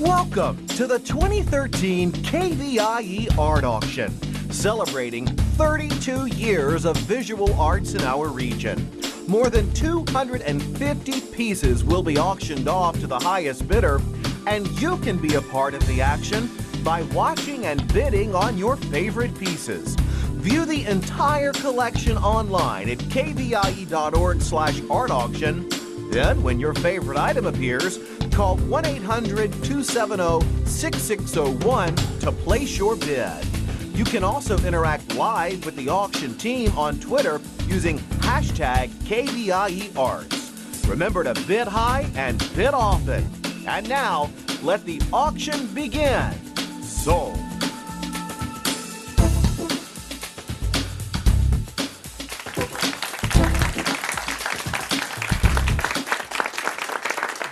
Welcome to the 2013 KVIE Art Auction, celebrating 32 years of visual arts in our region. More than 250 pieces will be auctioned off to the highest bidder, and you can be a part of the action by watching and bidding on your favorite pieces. View the entire collection online at kvie.org/art auction. Then, when your favorite item appears, call 1-800-270-6601 to place your bid. You can also interact live with the auction team on Twitter using hashtag KVIEArts. Remember to bid high and bid often. And now, let the auction begin. Sold.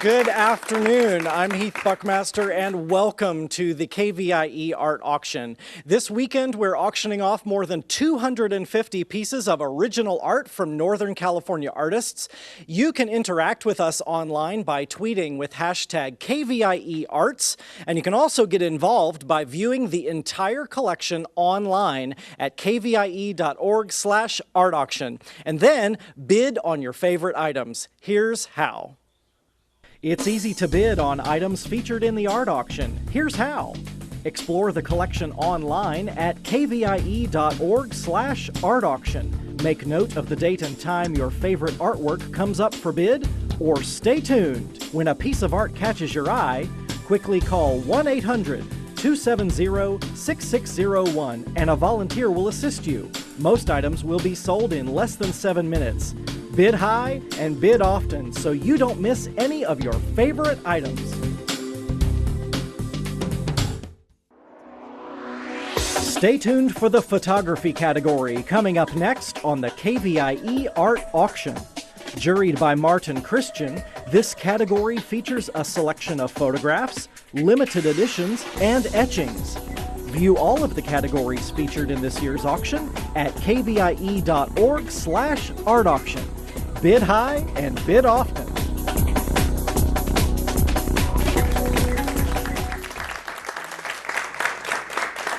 Good afternoon. I'm Heath Buckmaster, and welcome to the KVIE Art Auction. This weekend, we're auctioning off more than 250 pieces of original art from Northern California artists. You can interact with us online by tweeting with hashtag KVIEArts, and you can also get involved by viewing the entire collection online at kvie.org/art auction, and then bid on your favorite items. Here's how. It's easy to bid on items featured in the art auction. Here's how. Explore the collection online at kvie.org/art auction. Make note of the date and time your favorite artwork comes up for bid, or stay tuned. When a piece of art catches your eye, quickly call 1-800-270-6601 and a volunteer will assist you. Most items will be sold in less than 7 minutes. Bid high and bid often so you don't miss any of your favorite items. Stay tuned for the photography category coming up next on the KVIE Art Auction. Juried by Martin Christian, this category features a selection of photographs, limited editions, and etchings. View all of the categories featured in this year's auction at kvie.org/art auction. Bid high and bid often.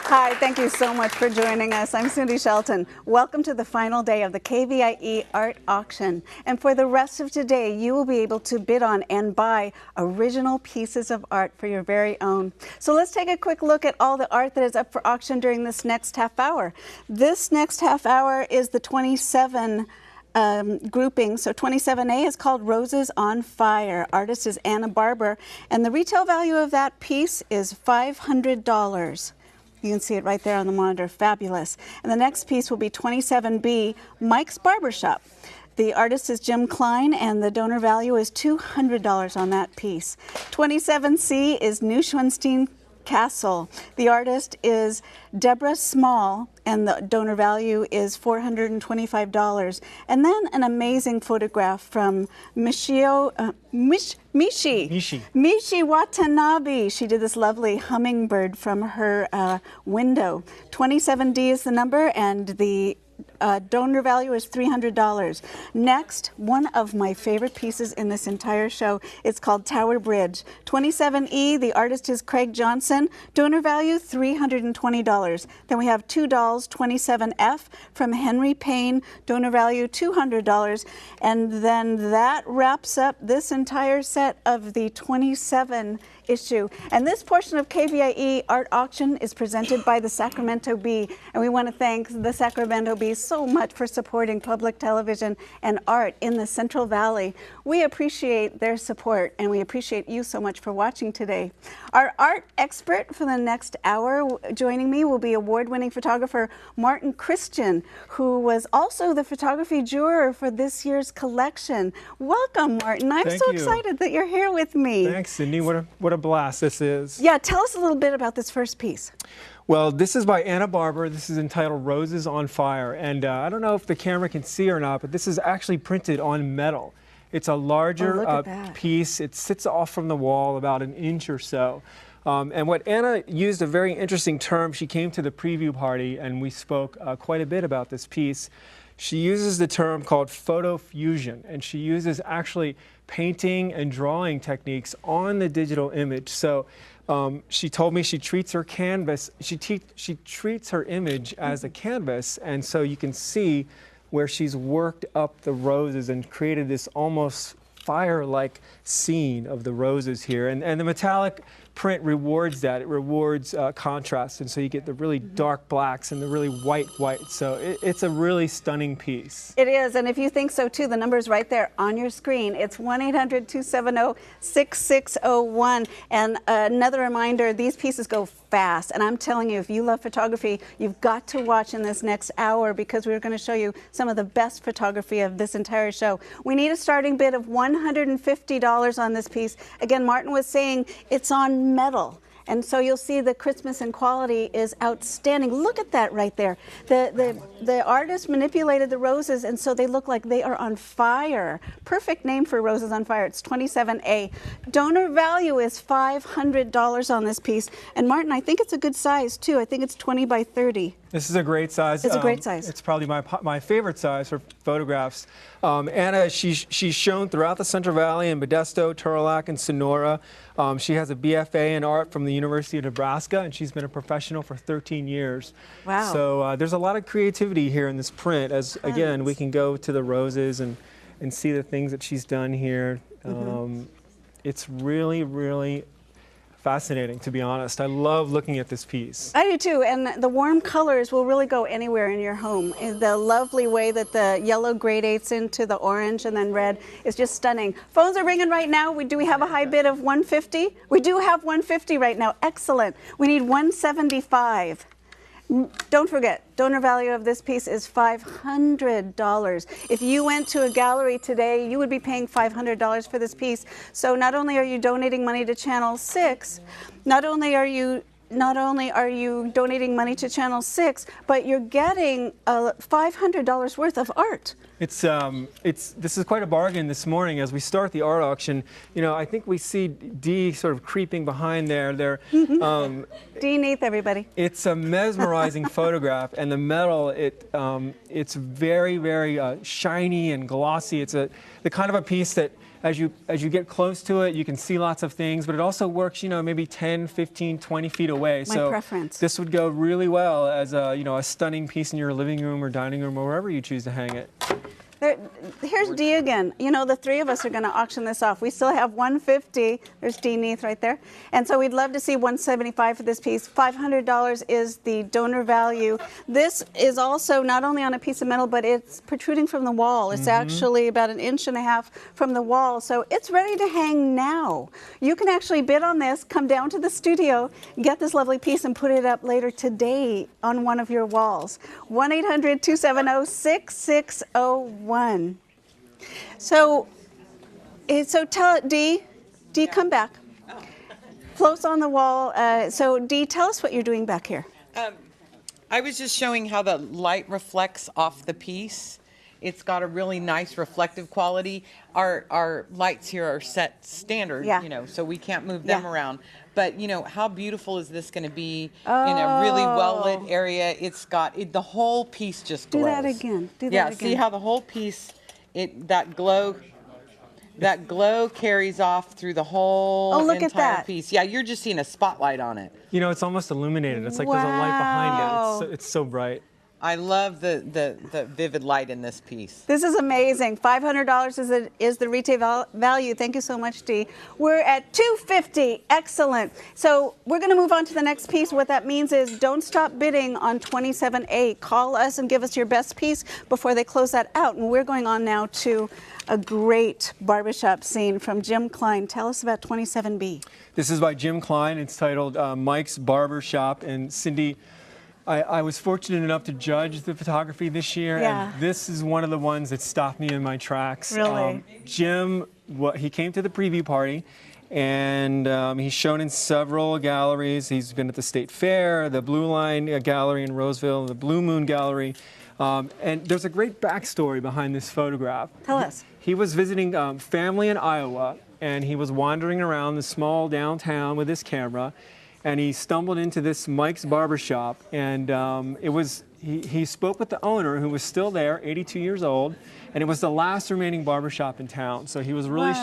Hi, thank you so much for joining us. I'm Cindy Shelton. Welcome to the final day of the KVIE Art Auction. And for the rest of today, you will be able to bid on and buy original pieces of art for your very own. So let's take a quick look at all the art that is up for auction during this next half hour. This next half hour is the 27 grouping. So 27A is called Roses on Fire. Artist is Anna Barber, and the retail value of that piece is $500. You can see it right there on the monitor. Fabulous. And the next piece will be 27B, Mike's Barbershop. The artist is Jim Klein, and the donor value is $200 on that piece. 27C is Neuschwanstein Castle. The artist is Deborah Small, and the donor value is $425. And then an amazing photograph from Mishi Watanabe. She did this lovely hummingbird from her window. 27D is the number, and the donor value is $300. Next, one of my favorite pieces in this entire show. It's called Tower Bridge. 27E, the artist is Craig Johnson. Donor value $320. Then we have two dolls, 27F from Henry Payne. Donor value $200. And then that wraps up this entire set of the 27 issue. And this portion of KVIE Art Auction is presented by the Sacramento Bee. And we want to thank the Sacramento Bee so much for supporting public television and art in the Central Valley. We appreciate their support, and we appreciate you so much for watching today. Our art expert for the next hour joining me will be award-winning photographer Martin Christian, who was also the photography juror for this year's collection. Welcome, Martin. I'm so excited that you're here with me. Thanks, Cindy. What a blast this is. Yeah, tell us a little bit about this first piece. Well, this is by Anna Barber. This is entitled Roses on Fire. And I don't know if the camera can see or not, but this is actually printed on metal. It's a larger piece. It sits off from the wall about an inch or so. And what Anna used a very interesting term. She came to the preview party and we spoke quite a bit about this piece. She uses the term called photo fusion, and she uses actually painting and drawing techniques on the digital image. So she told me she treats her canvas, she treats her image as a canvas, and so you can see where she's worked up the roses and created this almost fire-like scene of the roses here. And the metallic print rewards that. It rewards contrast, and so you get the really dark blacks and the really white whites. So it's a really stunning piece. It is, and if you think so too, the number is right there on your screen. It's 1-800-270-6601. And another reminder, these pieces go fast, and I'm telling you, if you love photography, you've got to watch in this next hour, because we're going to show you some of the best photography of this entire show. We need a starting bid of $150 on this piece. Again, Martin was saying it's on metal. And so you'll see the crispness and quality is outstanding. Look at that right there. The artist manipulated the roses, and so they look like they are on fire. Perfect name for roses on fire. It's 27A. Donor value is $500 on this piece. And Martin, I think it's a good size too. I think it's 20 by 30. This is a great size. It's a great size. It's probably my favorite size for photographs. Anna, she's shown throughout the Central Valley in Modesto, Turlock, and Sonora. She has a BFA in art from the University of Nebraska, and she's been a professional for 13 years. Wow. So there's a lot of creativity here in this print, as again, we can go to the roses and see the things that she's done here. It's really, really fascinating, to be honest. I love looking at this piece. I do too, and the warm colors will really go anywhere in your home. The lovely way that the yellow gradates into the orange and then red is just stunning. Phones are ringing right now. Do we have a high bid of 150? We do have 150 right now. Excellent. We need 175. Don't forget, donor value of this piece is $500. If you went to a gallery today, you would be paying $500 for this piece. So not only are you donating money to Channel 6, not only are you donating money to Channel 6, but you're getting $500 worth of art. This is quite a bargain this morning as we start the art auction. You know, I think we see Dee sort of creeping behind there. Dee Neath, everybody. It's a mesmerizing photograph, and the metal, it's very, very shiny and glossy. It's the kind of a piece that as you get close to it, you can see lots of things, but it also works, you know, maybe 10, 15, 20 feet away. My preference. This would go really well as a, you know, a stunning piece in your living room or dining room or wherever you choose to hang it. Here's Dee again. You know, the three of us are going to auction this off. We still have 150. There's Dee Neath right there. And so we'd love to see 175 for this piece. $500 is the donor value. This is also not only on a piece of metal, but it's protruding from the wall. It's actually about 1.5 inches from the wall. So it's ready to hang now. You can actually bid on this, come down to the studio, get this lovely piece, and put it up later today on one of your walls. 1-800-270-6601. So tell Dee, come back. Close on the wall. So Dee, tell us what you're doing back here. I was just showing how the light reflects off the piece. It's got a really nice reflective quality. Our lights here are set standard, you know, so we can't move them around. But, you know, how beautiful is this going to be in a really well-lit area? It's got, the whole piece just glows. Do that again. Do that again. See how the whole piece, that glow carries off through the whole entire piece. Yeah, you're just seeing a spotlight on it. You know, it's almost illuminated. It's like there's a light behind it. It's so bright. I love the vivid light in this piece. This is amazing. $500 is the retail value. Thank you so much, Dee. We're at $250. Excellent. So we're going to move on to the next piece. What that means is don't stop bidding on 27A. Call us and give us your best piece before they close that out. And we're going on now to a great barbershop scene from Jim Klein. Tell us about 27B. This is by Jim Klein. It's titled Mike's Barbershop. And Cindy, I was fortunate enough to judge the photography this year, and this is one of the ones that stopped me in my tracks. Really? Jim, he came to the preview party, and he's shown in several galleries. He's been at the State Fair, the Blue Line Gallery in Roseville, the Blue Moon Gallery, and there's a great backstory behind this photograph. Tell us. He was visiting family in Iowa, and he was wandering around the small downtown with his camera, and he stumbled into this Mike's Barbershop, and it was he spoke with the owner, who was still there, 82 years old, and it was the last remaining barbershop in town. So he was really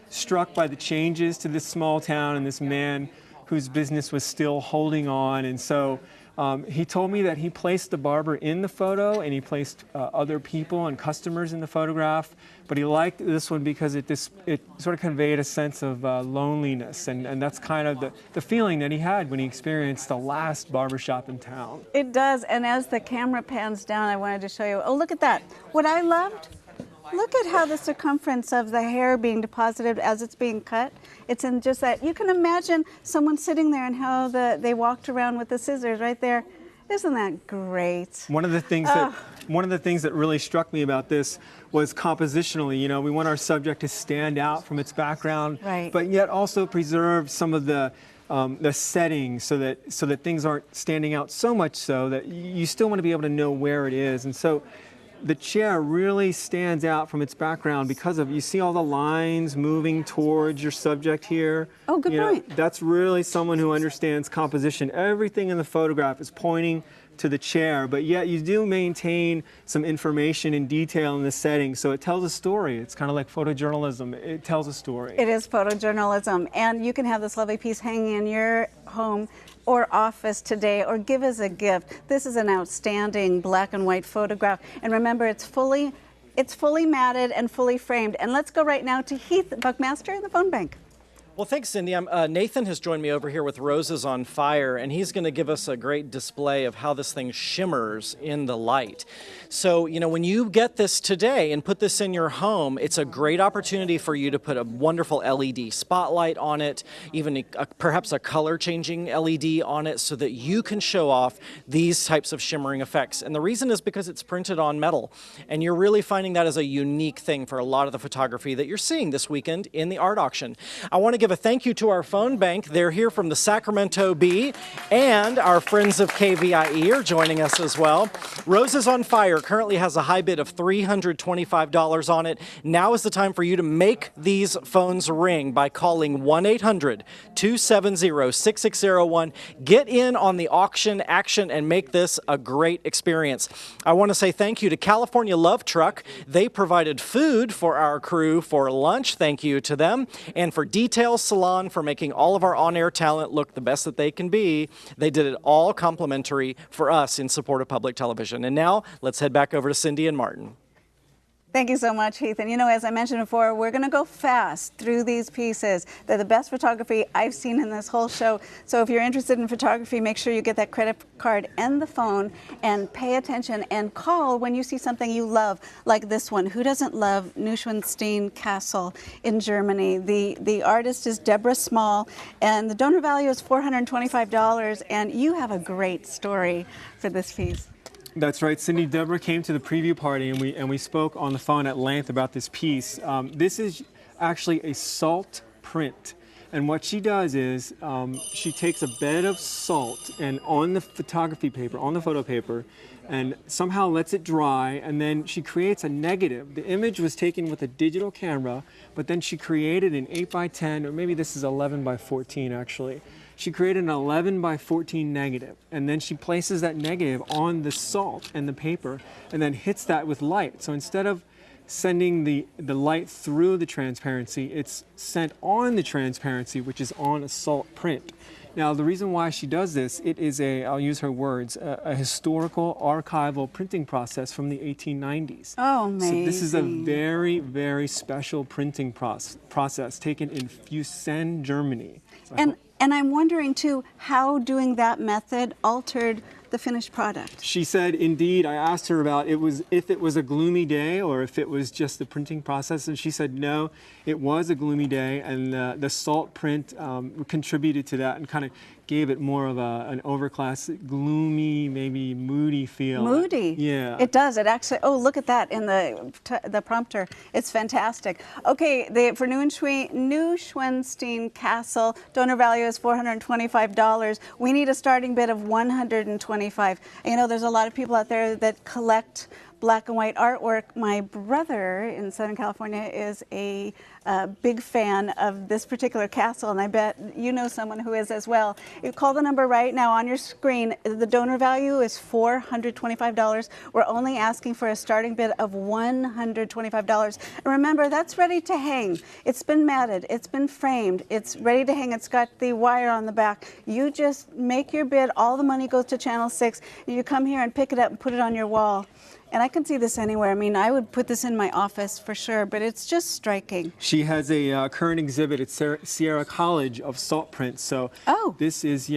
struck by the changes to this small town and this man whose business was still holding on. And so he told me that he placed the barber in the photo, and he placed other people and customers in the photograph. But he liked this one because it sort of conveyed a sense of loneliness, and that's kind of the feeling that he had when he experienced the last barbershop in town. It does, and as the camera pans down, I wanted to show you, oh, look at that. What I loved, look at how the circumference of the hair being deposited as it's being cut. It's in just that. You can imagine someone sitting there and how they walked around with the scissors right there. Isn't that great? One of the things that really struck me about this was compositionally. You know, we want our subject to stand out from its background, but yet also preserve some of the setting so that things aren't standing out so much so that you still want to be able to know where it is. And so the chair really stands out from its background because of, you see all the lines moving towards your subject here. Oh, good point. That's really someone who understands composition. Everything in the photograph is pointing to the chair, but yet you do maintain some information and detail in the setting, so it tells a story. It's kind of like photojournalism. It tells a story. It is photojournalism, and you can have this lovely piece hanging in your home or office today, or give as a gift. This is an outstanding black and white photograph, and remember, it's fully matted and fully framed. And let's go right now to Heath Buckmaster in the phone bank. Well, thanks, Cindy. Nathan has joined me over here with Roses on Fire, and he's going to give us a great display of how this thing shimmers in the light. So, you know, when you get this today and put this in your home, it's a great opportunity for you to put a wonderful LED spotlight on it, even perhaps a color-changing LED on it, so that you can show off these types of shimmering effects. And the reason is because it's printed on metal, and you're really finding that as a unique thing for a lot of the photography that you're seeing this weekend in the art auction. I want to give a thank you to our phone bank. They're here from the Sacramento Bee, and our friends of KVIE are joining us as well. Roses on Fire currently has a high bid of $325 on it. Now is the time for you to make these phones ring by calling 1-800-270-6601. Get in on the auction action and make this a great experience. I want to say thank you to California Love Truck. They provided food for our crew for lunch. Thank you to them. And for Detail Salon for making all of our on-air talent look the best that they can be. They did it all complimentary for us in support of public television. And now let's head back over to Cindy and Martin. Thank you so much, Heath. And you know, as I mentioned before, we're going to go fast through these pieces. They're the best photography I've seen in this whole show. So if you're interested in photography, make sure you get that credit card and the phone and pay attention and call when you see something you love, like this one. Who doesn't love Neuschwanstein Castle in Germany? The artist is Deborah Small, and the donor value is $425, and you have a great story for this piece. That's right, Cindy. Deborah came to the preview party, and we spoke on the phone at length about this piece. This is actually a salt print, and what she does is she takes a bed of salt and on the photography paper, on the photo paper, and somehow lets it dry, and then she creates a negative. The image was taken with a digital camera, but then she created an 8x10, or maybe this is 11x14 actually. She created an 11x14 negative, and then she places that negative on the salt and the paper, and then hits that with light. So instead of sending the light through the transparency, it's sent on the transparency, which is on a salt print. Now, the reason why she does this, it is I'll use her words, a historical archival printing process from the 1890s. Oh, amazing. So this is a very, very special printing process taken in Fusen, Germany. So And I'm wondering, too, how doing that method altered the finished product. She said, indeed, I asked her about if it was a gloomy day or if it was just the printing process, and she said, no, it was a gloomy day, and the salt print contributed to that and kind of gave it more of an overclass, gloomy, maybe moody feel. Moody. Yeah. It does. It actually, oh, look at that in the prompter. It's fantastic. Okay, for Neuschwanstein Castle, donor value is $425. We need a starting bid of $125. You know, there's a lot of people out there that collect black and white artwork. My brother in Southern California is a big fan of this particular castle, and I bet you know someone who is as well. You call the number right now on your screen. The donor value is $425. We're only asking for a starting bid of $125. And remember, that's ready to hang. It's been matted, it's been framed, it's ready to hang. It's got the wire on the back. You just make your bid. All the money goes to Channel 6. You come here and pick it up and put it on your wall. And I can see this anywhere. I mean, I would put this in my office for sure, but it's just striking. She has a current exhibit at Sierra College of salt prints. So this is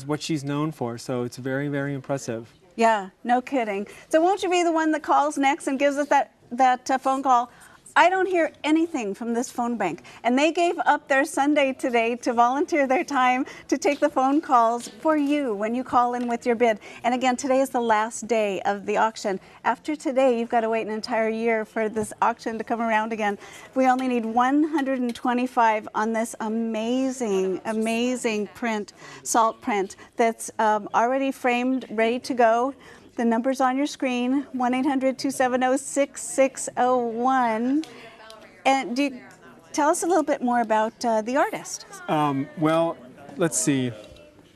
what she's known for. So it's very, very impressive. Yeah, no kidding. So won't you be the one that calls next and gives us that phone call? I don't hear anything from this phone bank. And they gave up their Sunday today to volunteer their time to take the phone calls for you when you call in with your bid. And again, today is the last day of the auction. After today, you've got to wait an entire year for this auction to come around again. We only need 125 on this amazing, amazing print, salt print that's already framed, ready to go. The number's on your screen, 1-800-270-6601. And tell us a little bit more about the artist. Well, let's see.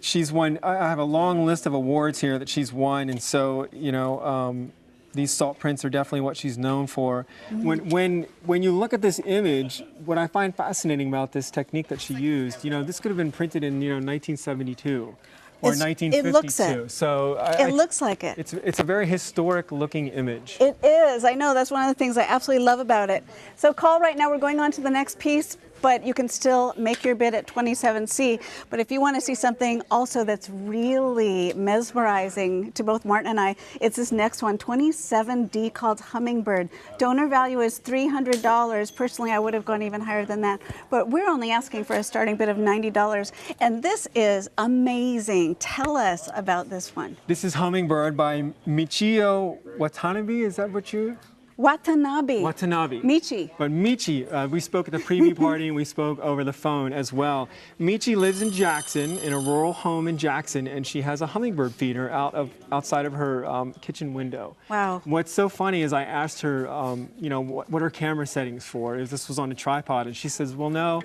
She's won, I have a long list of awards here that she's won, and so, you know, these salt prints are definitely what she's known for. When you look at this image, what I find fascinating about this technique that she used, you know, this could have been printed in, 1972. Or 1952. It looks it. So it looks like it. It's a very historic looking image. It is. I know. That's one of the things I absolutely love about it. So call right now. We're going on to the next piece, but you can still make your bid at 27C. But if you want to see something also that's really mesmerizing to both Martin and I, it's this next one, 27D, called Hummingbird. Donor value is $300. Personally, I would have gone even higher than that. But we're only asking for a starting bid of $90. And this is amazing. Tell us about this one. This is Hummingbird by Michio Watanabe. Is that what you... Watanabe. Michi. But Michi, we spoke at the preview party and we spoke over the phone as well. Michi lives in Jackson, in a rural home in Jackson, and she has a hummingbird feeder outside of her kitchen window. Wow. What's so funny is I asked her, you know, what her camera settings for, if this was on a tripod, and she says, well, no,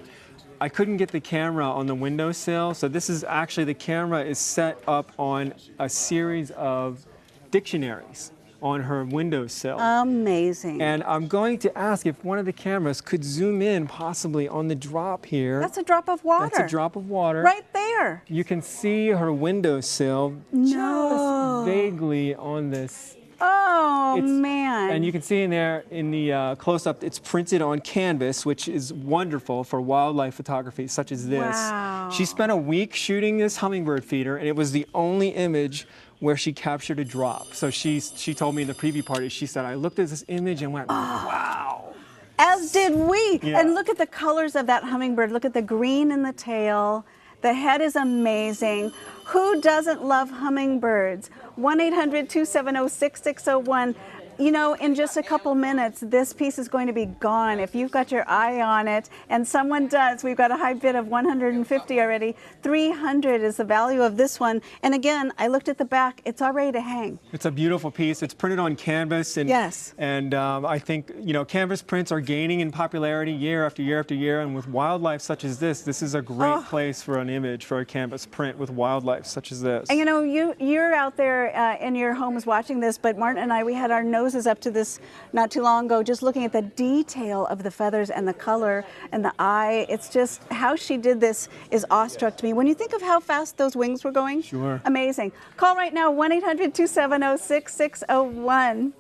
I couldn't get the camera on the windowsill, so this is actually, the camera is set up on a series of dictionaries on her windowsill. Amazing. And I'm going to ask if one of the cameras could zoom in possibly on the drop here. That's a drop of water. That's a drop of water. Right there. You can see her windowsill just vaguely on this. Oh, man. And you can see in there in the close-up, it's printed on canvas, which is wonderful for wildlife photography such as this. Wow. She spent a week shooting this hummingbird feeder, and it was the only image where she captured a drop. So she told me in the preview party, she said, I looked at this image and went, wow. As did we. Yeah. And look at the colors of that hummingbird. Look at the green in the tail. The head is amazing. Who doesn't love hummingbirds? 1-800-270-6601. You know, in just a couple minutes, this piece is going to be gone. If you've got your eye on it, and someone does, we've got a high bid of 150 already. 300 is the value of this one. And again, I looked at the back. It's all ready to hang. It's a beautiful piece. It's printed on canvas. And, yes. And I think, you know, canvas prints are gaining in popularity year after year after year. And with wildlife such as this is a great place for an image, for a canvas print with wildlife such as this. And you know, you're out there in your homes watching this, but Martin and I, we had our noses up to this not too long ago, just looking at the detail of the feathers and the color and the eye. It's just how she did this is awestruck to me. When you think of how fast those wings were going, sure, amazing. Call right now, 1-800-270-6601.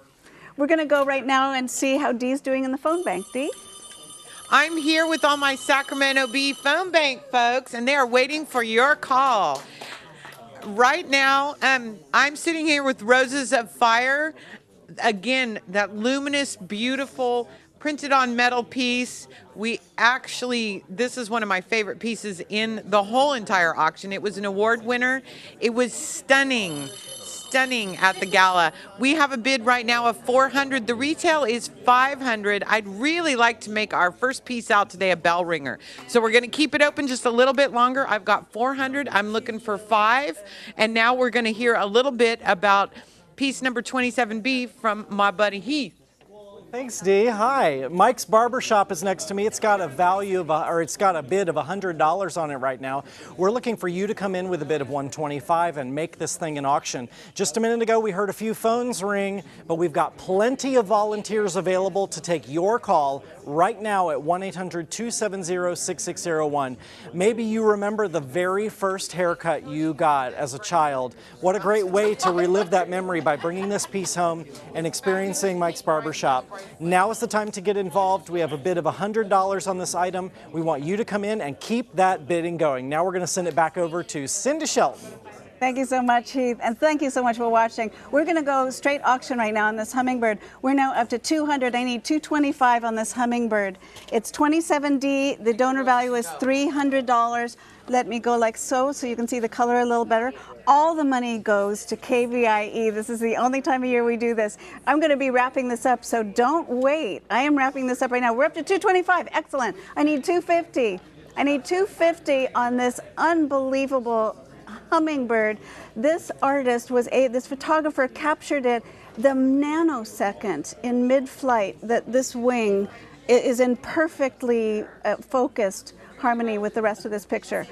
We're going to go right now and see how Dee's doing in the phone bank. Dee? I'm here with all my Sacramento Bee phone bank folks, and they are waiting for your call. Right now, I'm sitting here with Roses of Fire. Again, that luminous, beautiful, printed on metal piece. This is one of my favorite pieces in the whole entire auction. It was an award winner. It was stunning at the gala. We have a bid right now of $400. The retail is $500. I'd really like to make our first piece out today a bell ringer. So we're going to keep it open just a little bit longer. I've got $400. I'm looking for $5. And now we're going to hear a little bit about piece number 27B from my buddy Heath. Thanks, Dee. Hi. Mike's Barbershop is next to me. It's got a value of, it's got a bid of $100 on it right now. We're looking for you to come in with a bid of $125 and make this thing an auction. Just a minute ago, we heard a few phones ring, but we've got plenty of volunteers available to take your call right now at 1-800-270-6601. Maybe you remember the very first haircut you got as a child. What a great way to relive that memory by bringing this piece home and experiencing Mike's Barbershop. Now is the time to get involved. We have a bid of $100 on this item. We want you to come in and keep that bidding going. Now we're going to send it back over to Cindy Shelton. Thank you so much, Heath, and thank you so much for watching. We're going to go straight auction right now on this hummingbird. We're now up to 200. I need 225 on this hummingbird. It's 27D. The donor value is $300. Let me go like so you can see the color a little better. All the money goes to KVIE. This is the only time of year we do this. I'm going to be wrapping this up, so don't wait. I am wrapping this up right now. We're up to 225. Excellent. I need 250. I need 250 on this unbelievable hummingbird. This artist this photographer captured it the nanosecond in mid-flight that this wing is in perfectly focused harmony with the rest of this picture.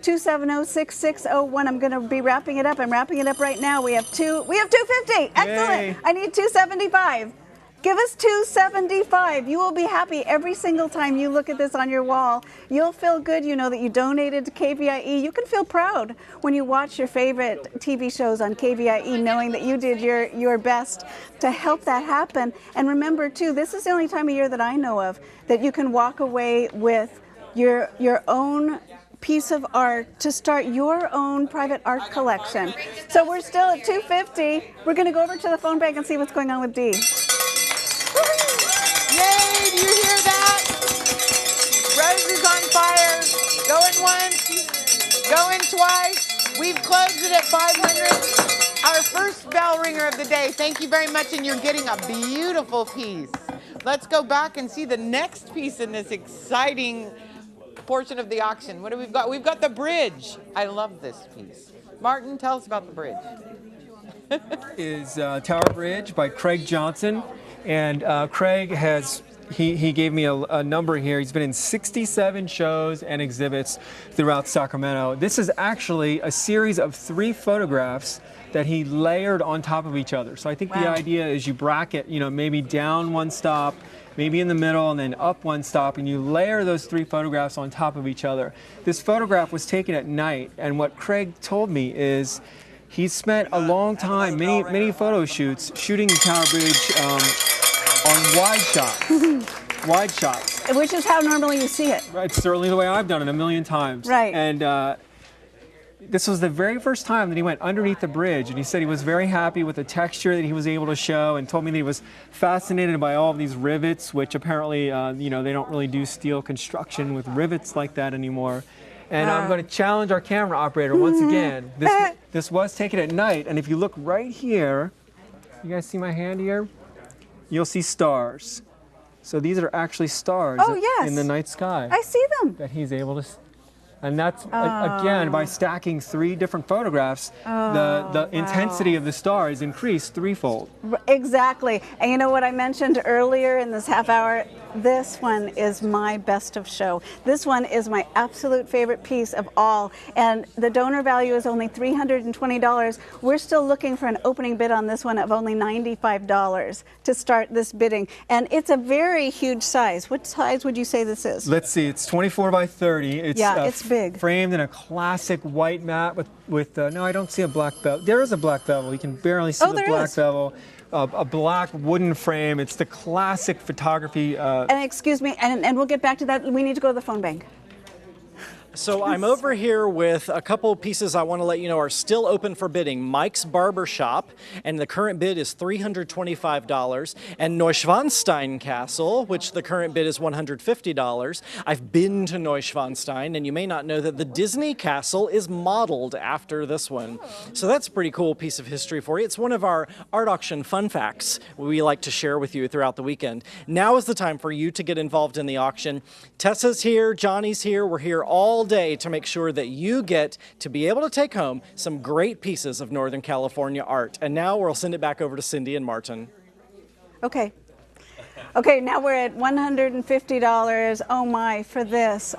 270-6601. I'm going to be wrapping it up. I'm wrapping it up right now. We have 250. Excellent. Yay. I need 275. Give us 275. You will be happy every single time you look at this on your wall. You'll feel good. You know that you donated to KVIE. You can feel proud when you watch your favorite TV shows on KVIE, knowing that you did your best to help that happen. And remember, too, this is the only time of year that I know of that you can walk away with your own piece of art to start your own private art collection. So we're still at 250. We're going to go over to the phone bank and see what's going on with Dee. Yay, do you hear that? Roses on fire, going once, going twice. We've closed it at 500. Our first bell ringer of the day. Thank you very much, and you're getting a beautiful piece. Let's go back and see the next piece in this exciting portion of the auction. What do we've got? We've got the bridge. I love this piece. Martin, tell us about the bridge. Is Tower Bridge by Craig Johnson. And Craig he gave me a number here. He's been in 67 shows and exhibits throughout Sacramento. This is actually a series of 3 photographs that he layered on top of each other. So I think the idea is you bracket, maybe down one stop, maybe in the middle, and then up one stop, and you layer those 3 photographs on top of each other. This photograph was taken at night, and what Craig told me is he spent a long time, many photo shoots, shooting the Tower Bridge on wide shots. Which is how normally you see it. It's certainly the way I've done it a million times. Right. And this was the very first time that he went underneath the bridge, and he said he was very happy with the texture that he was able to show, and told me that he was fascinated by all of these rivets, which apparently, they don't really do steel construction with rivets like that anymore. And I'm going to challenge our camera operator once again. This was taken at night, and if you look right here, you guys see my hand here? You'll see stars. So these are actually stars in the night sky. I see them. That he's able to, and that's again by stacking 3 different photographs, the intensity of the stars increased 3-fold. Exactly. And you know what I mentioned earlier in this half hour? This one is my best of show. This one is my absolute favorite piece of all. And the donor value is only $320. We're still looking for an opening bid on this one of only $95 to start this bidding. And it's a very huge size. What size would you say this is? Let's see, it's 24 by 30. It's big. Framed in a classic white mat with no, I don't see a black bevel. There is a black bevel. You can barely see the black bevel. A black wooden frame. It's the classic photography. And excuse me, and we'll get back to that. We need to go to the phone bank. So I'm over here with a couple of pieces I want to let you know are still open for bidding. Mike's Barbershop, and the current bid is $325. And Neuschwanstein Castle, which the current bid is $150. I've been to Neuschwanstein, and you may not know that the Disney Castle is modeled after this one. So that's a pretty cool piece of history for you. It's one of our art auction fun facts we like to share with you throughout the weekend. Now is the time for you to get involved in the auction. Tessa's here, Johnny's here, we're here all day to make sure that you get to be able to take home some great pieces of Northern California art. And now we'll send it back over to Cindy and Martin. Okay. Okay, now we're at $150. Oh my, for this.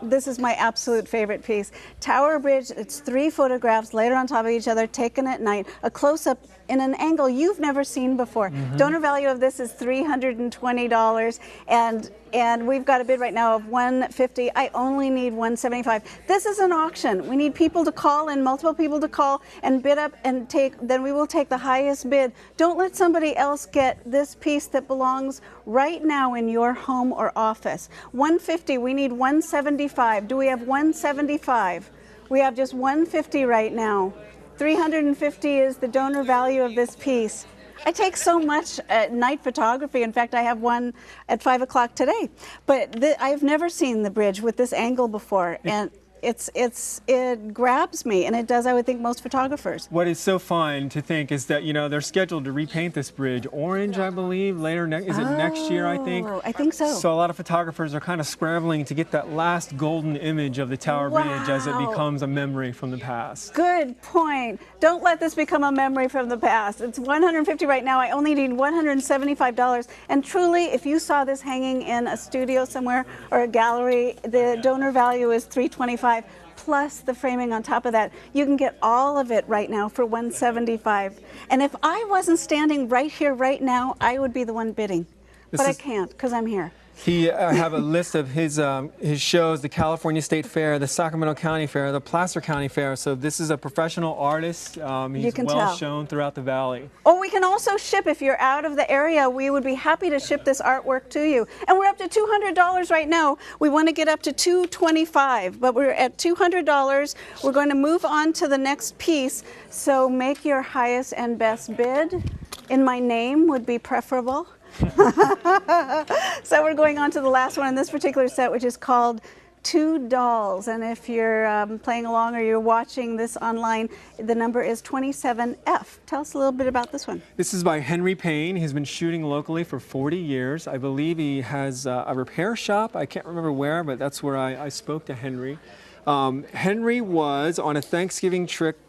This is my absolute favorite piece. Tower Bridge, it's 3 photographs laid on top of each other, taken at night, a close-up in an angle you've never seen before. Donor value of this is $320, and we've got a bid right now of $150. I only need $175. This is an auction. We need people to call in, multiple people to call and bid up and take, then we will take the highest bid. Don't let somebody else get this piece that belongs right now in your home or office. $150, we need $175. Do we have $175? We have just $150 right now. $350 is the donor value of this piece. I take so much at night photography. In fact, I have one at 5 o'clock today. But I've never seen the bridge with this angle before. And it grabs me, and it does, I would think, most photographers. What is so fun to think is that, you know, they're scheduled to repaint this bridge orange, I believe, later. Is it next year, I think? I think so. So a lot of photographers are kind of scrambling to get that last golden image of the Tower Bridge as it becomes a memory from the past. Good point. Don't let this become a memory from the past. It's $150 right now. I only need $175. And truly, if you saw this hanging in a studio somewhere or a gallery, the donor value is $325. Plus the framing on top of that. You can get all of it right now for $175. And if I wasn't standing right here right now, I would be the one bidding. But I can't because I'm here. He have a list of his shows: the California State Fair, the Sacramento County Fair, the Placer County Fair. So this is a professional artist. He's well shown throughout the valley. Oh, we can also ship. If you're out of the area, we would be happy to ship this artwork to you. And we're up to $200 right now. We want to get up to $225, but we're at $200. We're going to move on to the next piece. So make your highest and best bid. In my name would be preferable. So we're going on to the last one in this particular set, which is called Two Dolls. And if you're playing along or you're watching this online, the number is 27F. Tell us a little bit about this one. This is by Henry Payne. He's been shooting locally for 40 years. I believe he has a repair shop. I can't remember where, but that's where I spoke to Henry. Henry was on a Thanksgiving trip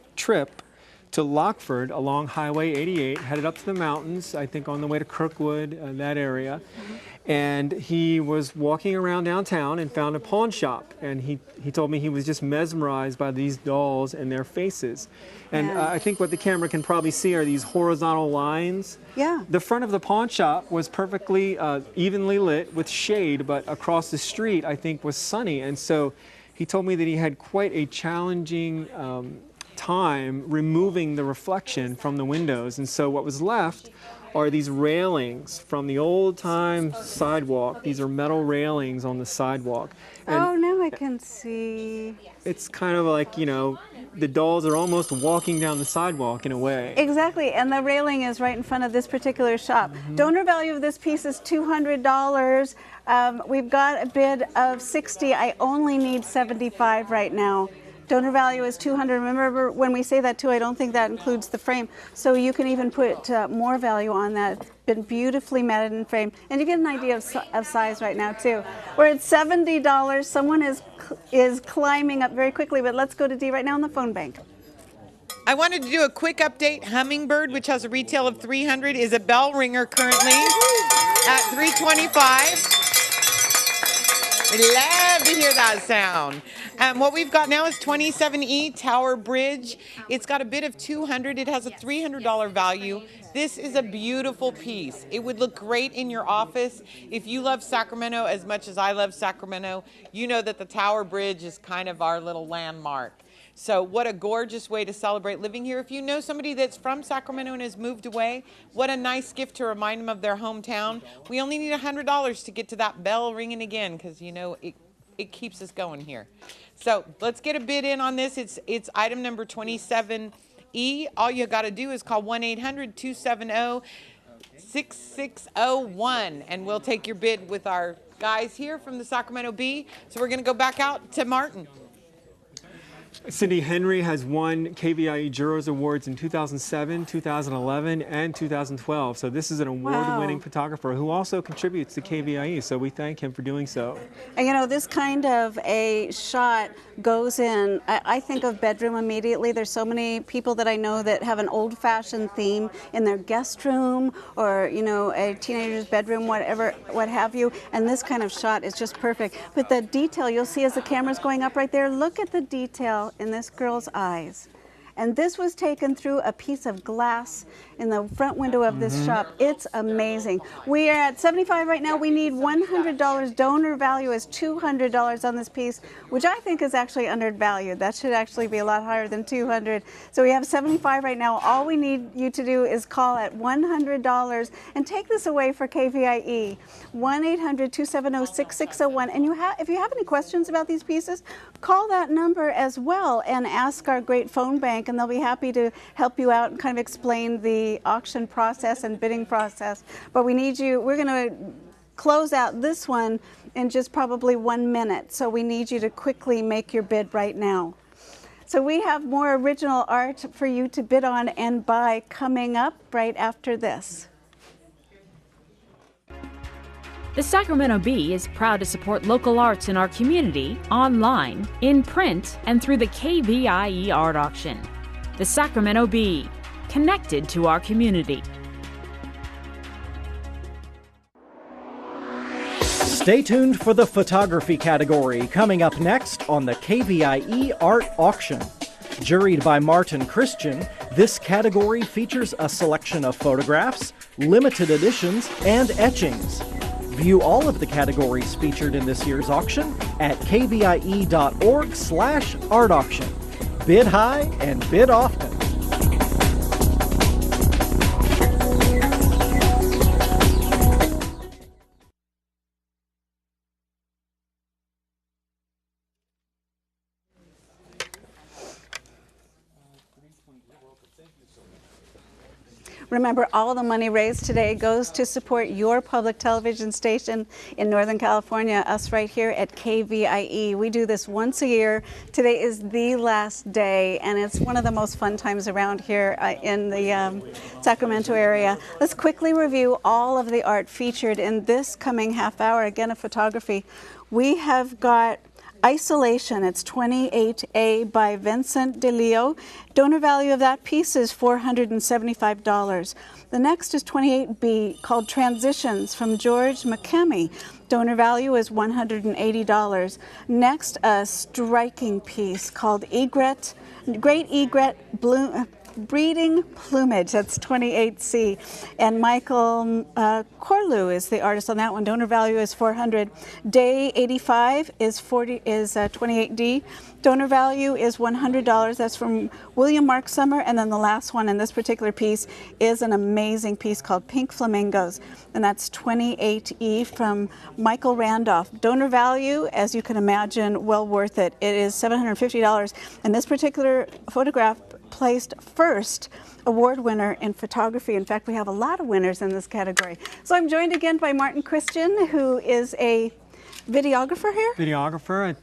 to Lockford along Highway 88, headed up to the mountains, I think on the way to Kirkwood, that area. And he was walking around downtown and found a pawn shop. And he told me he was just mesmerized by these dolls and their faces. And I think what the camera can probably see are these horizontal lines. Yeah. The front of the pawn shop was perfectly evenly lit with shade, but across the street, I think, was sunny. And so he told me that he had quite a challenging time removing the reflection from the windows, and so what was left are these railings from the old-time sidewalk. These are metal railings on the sidewalk. And now I can see. It's kind of like, you know, the dolls are almost walking down the sidewalk in a way. Exactly, and the railing is right in front of this particular shop. Donor value of this piece is $200. We've got a bid of $60. I only need $75 right now. Donor value is $200. Remember, when we say that too, I don't think that includes the frame. So you can even put more value on that. It's been beautifully matted and framed. And you get an idea of size right now too. We're at $70. Someone is climbing up very quickly, but let's go to Dee right now on the phone bank. I wanted to do a quick update. Hummingbird, which has a retail of $300, is a bell ringer currently at $325. We love to hear that sound. What we've got now is 27E Tower Bridge. It's got a bid of $200. It has a $300 value. This is a beautiful piece. It would look great in your office. If you love Sacramento as much as I love Sacramento, you know that the Tower Bridge is kind of our little landmark. So what a gorgeous way to celebrate living here. If you know somebody that's from Sacramento and has moved away, what a nice gift to remind them of their hometown. We only need $100 to get to that bell ringing again, because you know it keeps us going here. So let's get a bid in on this. It's item number 27E. All you got to do is call 1-800-270-6601, and we'll take your bid with our guys here from the Sacramento Bee. So we're going to go back out to Martin. Cindy Henry has won KVIE Jurors Awards in 2007, 2011, and 2012. So this is an award-winning photographer who also contributes to KVIE, so we thank him for doing so. And you know, this kind of a shot goes in, I think of bedroom immediately. There's so many people that I know that have an old-fashioned theme in their guest room or, you know, a teenager's bedroom, whatever, what have you. And this kind of shot is just perfect. But the detail you'll see as the camera's going up right there, look at the detail in this girl's eyes. And this was taken through a piece of glass in the front window of this shop. It's amazing. We are at $75 right now. We need $100. Donor value is $200 on this piece, which I think is actually undervalued. That should actually be a lot higher than $200. So we have $75 right now. All we need you to do is call at $100 and take this away for KVIE. 1-800-270-6601. And if you have any questions about these pieces, call that number as well and ask our great phone bank, and they'll be happy to help you out and kind of explain the auction process and bidding process. But we need you, we're going to close out this one in just probably 1 minute. So we need you to quickly make your bid right now. So we have more original art for you to bid on and buy coming up right after this. The Sacramento Bee is proud to support local arts in our community, online, in print, and through the KVIE Art Auction. The Sacramento Bee, connected to our community. Stay tuned for the photography category coming up next on the KVIE Art Auction. Juried by Martin Christian, this category features a selection of photographs, limited editions, and etchings. View all of the categories featured in this year's auction at kvie.org/art auction. Bid high and bid often. Remember, all the money raised today goes to support your public television station in Northern California, us right here at KVIE. We do this once a year. Today is the last day, and it's one of the most fun times around here in the Sacramento area. Let's quickly review all of the art featured in this coming half hour. Again, of photography. We have got Isolation, it's 28A by Vincent DeLeo. Donor value of that piece is $475. The next is 28B called Transitions from George McKemmy. Donor value is $180. Next, a striking piece called Great Egret Breeding Plumage, that's 28C. And Michael Corlew is the artist on that one. Donor value is $400. Day 85 is 28D. Donor value is $100. That's from William Mark Summer. And then the last one in this particular piece is an amazing piece called Pink Flamingos. And that's 28E from Michael Randolph. Donor value, as you can imagine, well worth it. It is $750. And this particular photograph placed first award winner in photography. In fact, we have a lot of winners in this category. So I'm joined again by Martin Christian, who is a videographer here? Videographer,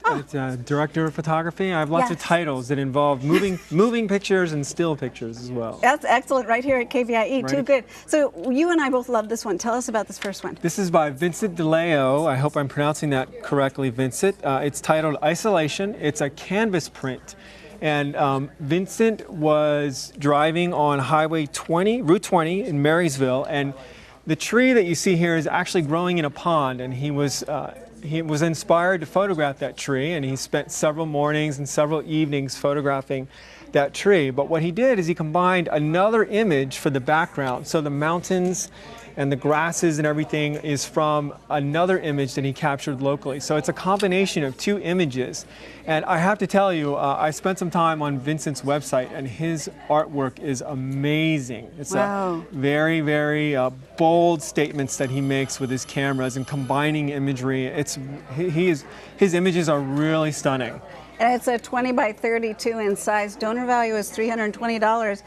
director of photography. I have lots of titles that involve moving pictures and still pictures as well. That's excellent right here at KVIE, too good. So you and I both love this one. Tell us about this first one. This is by Vincent DeLeo. I hope I'm pronouncing that correctly, Vincent. It's titled Isolation. It's a canvas print. And Vincent was driving on Route 20 in Marysville, and the tree that you see here is actually growing in a pond, and he was inspired to photograph that tree, and he spent several mornings and several evenings photographing that tree. But what he did is he combined another image for the background. So the mountains and the grasses and everything is from another image that he captured locally. So it's a combination of two images. And I have to tell you, I spent some time on Vincent's website, and his artwork is amazing. It's a very, very bold statements that he makes with his cameras and combining imagery. His images are really stunning. And it's a 20 by 32 in size. Donor value is $320.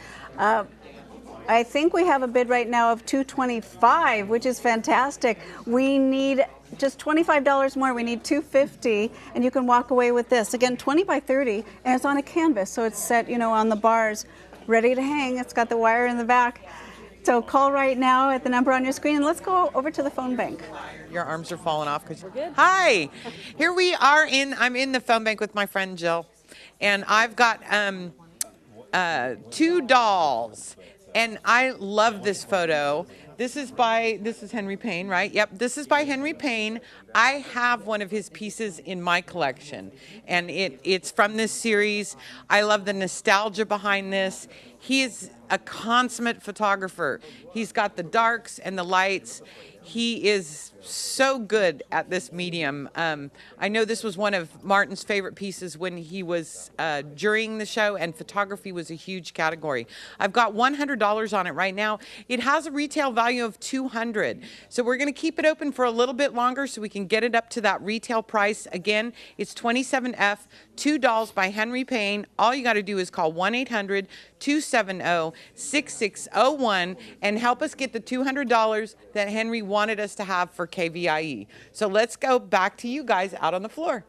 I think we have a bid right now of $225, which is fantastic. We need just $25 more. We need $250, and you can walk away with this. Again, 20 by 30, and it's on a canvas, so it's set, you know, on the bars, ready to hang. It's got the wire in the back. So call right now at the number on your screen, and let's go over to the phone bank. Your arms are falling off because we're good. Hi, here we are I'm in the phone bank with my friend Jill, and I've got 2 dolls, and I love this photo. This is Henry Payne, right? Yep, this is by Henry Payne. I have one of his pieces in my collection, and it's from this series. I love the nostalgia behind this. He is a consummate photographer. He's got the darks and the lights. He is so good at this medium. I know this was one of Martin's favorite pieces when he was jurying the show, and photography was a huge category. I've got $100 on it right now. It has a retail value of $200. So we're going to keep it open for a little bit longer so we can get it up to that retail price. Again, it's 27F, 2 dolls by Henry Payne. All you got to do is call 1-800-270-6601 and help us get the $200 that Henry wanted us to have for KVIE. So let's go back to you guys out on the floor.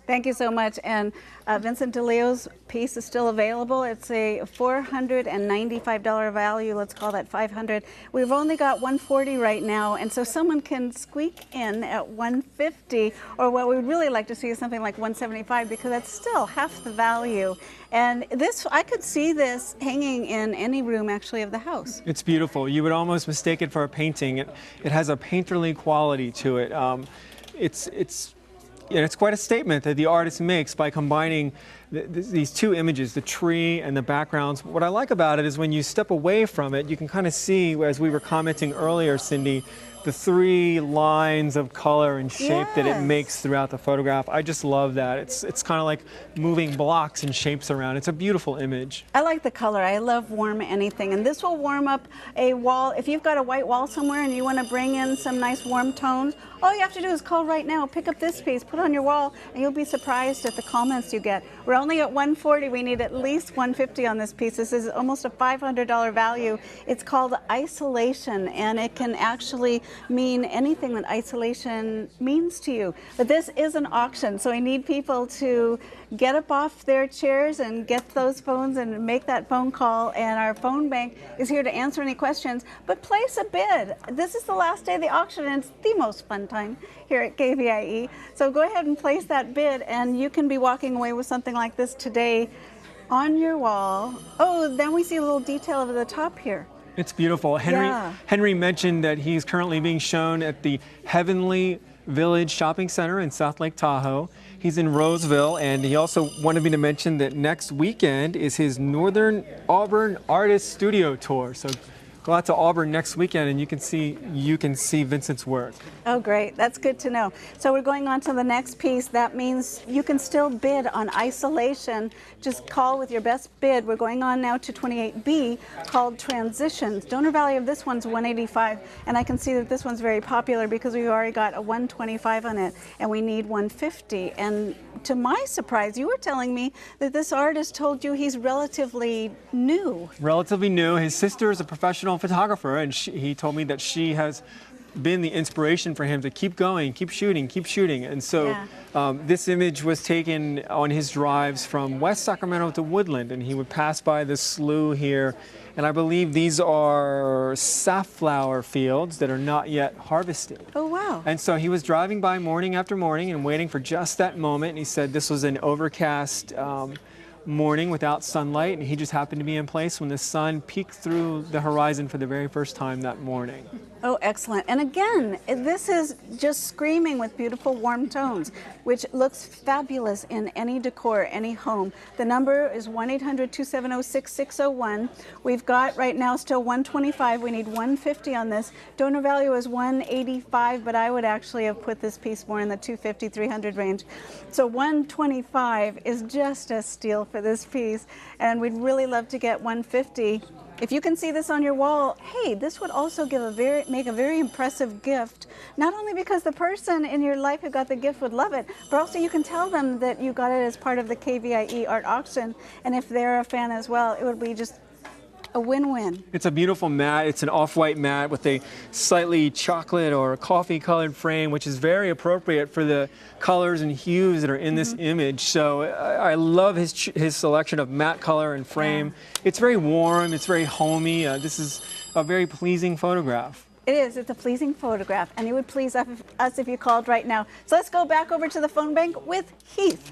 Thank you so much. And Vincent DeLeo's piece is still available. It's a $495 value. Let's call that $500. We've only got $140 right now, and so someone can squeak in at $150, or what we'd really like to see is something like $175, because that's still half the value. And this, I could see this hanging in any room actually of the house. It's beautiful. You would almost mistake it for a painting. It has a painterly quality to it. It's quite a statement that the artist makes by combining these two images, the tree and the backgrounds. What I like about it is when you step away from it, you can kind of see, as we were commenting earlier, Cindy, the 3 lines of color and shape that it makes throughout the photograph. I just love that. It's kind of like moving blocks and shapes around. It's a beautiful image. I like the color. I love warm anything, and this will warm up a wall. If you've got a white wall somewhere and you want to bring in some nice warm tones, all you have to do is call right now, pick up this piece, put it on your wall, and you'll be surprised at the comments you get. We're only at $140. We need at least $150 on this piece. This is almost a $500 value. It's called Isolation, and it can actually mean anything that isolation means to you. But this is an auction, so I need people to get up off their chairs and get those phones and make that phone call, and our phone bank is here to answer any questions. But place a bid. This is the last day of the auction, and it's the most fun time here at KVIE. So go ahead and place that bid, and you can be walking away with something like this today on your wall. Oh, then we see a little detail over the top here. It's beautiful. Henry mentioned that he's currently being shown at the Heavenly Village Shopping Center in South Lake Tahoe. He's in Roseville, and he also wanted me to mention that next weekend is his Northern Auburn Artist Studio Tour. So go out to Auburn next weekend, and you can see Vincent's work. Oh, great. That's good to know. So we're going on to the next piece. That means you can still bid on Isolation. Just call with your best bid. We're going on now to 28B, called Transitions. Donor value of this one's $185, and I can see that this one's very popular because we've already got a $125 on it, and we need $150. And to my surprise, you were telling me that this artist told you he's relatively new. Relatively new. His sister is a professional photographer, and he told me that she has been the inspiration for him to keep going, keep shooting. And so this image was taken on his drives from West Sacramento to Woodland, and he would pass by the slough here, and I believe these are safflower fields that are not yet harvested. Oh, wow. And so he was driving by morning after morning and waiting for just that moment, and he said this was an overcast morning without sunlight, and he just happened to be in place when the sun peeked through the horizon for the very first time that morning. Oh, excellent. And again, this is just screaming with beautiful warm tones, which looks fabulous in any decor, any home. The number is 1-800-270-6601. We've got right now still $125. We need $150 on this. Donor value is $185, but I would actually have put this piece more in the $250, $300 range. So $125 is just a steal for this piece, and we'd really love to get $150. If you can see this on your wall, hey, this would also make a very impressive gift, not only because the person in your life who got the gift would love it, but also you can tell them that you got it as part of the KVIE Art Auction, and if they're a fan as well, it would be just a win-win. It's a beautiful mat. It's an off-white mat with a slightly chocolate or coffee-colored frame, which is very appropriate for the colors and hues that are in this image. So I love his selection of matte color and frame. Yeah. It's very warm. It's very homey. This is a very pleasing photograph. It is. It's a pleasing photograph, and it would please us if you called right now. So let's go back over to the phone bank with Heath.